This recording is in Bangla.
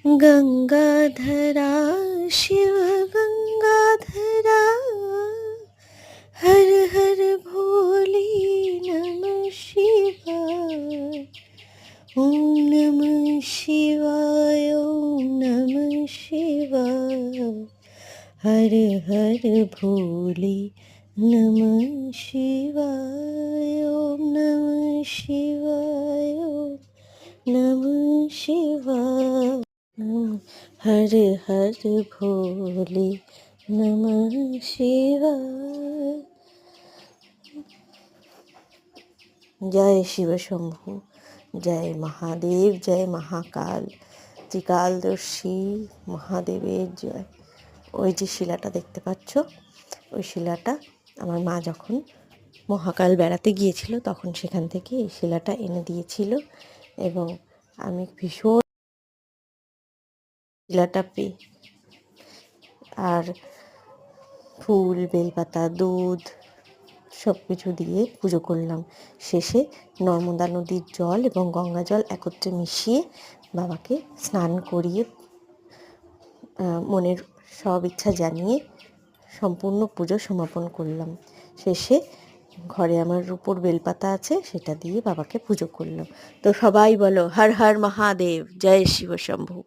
गंगाधरा शिव गंगाधरा, हर हर भोले नमः शिवाय। ओम नमः शिवाय, ओम नमः शिवाय, हर हर भोले नमः शिवाय। ओम नमः शिवाय, ओम नमः शिवाय, हर हर भोले नमः शिवाय। जय शिव शंभु, जय महादेव, जय महाकाल, ত্রিকালদর্শী মহাদেবের জয়। ওই যে শিলাটা দেখতে পাচ্ছ, ওই শিলাটা আমার মা যখন মহাকাল বেড়াতে গিয়েছিল তখন সেখান থেকে এই শিলাটা এনে দিয়েছিল, এবং আমি ভীষণ শিলাটা পেয়ে আর ফুল, বেলপাতা, দুধ সব কিছু দিয়ে পুজো করলাম। শেষে নর্মদা নদীর জল এবং গঙ্গা জল একত্রে মিশিয়ে বাবাকে স্নান করিয়ে মনের সব ইচ্ছা জানিয়ে সম্পূর্ণ পুজো সমাপন করলাম। শেষে ঘরে আমার রূপোর বেলপাতা আছে, সেটা দিয়ে বাবাকে পুজো করলাম। তো সবাই বলো হর হর মহাদেব, জয় শিব শম্ভু।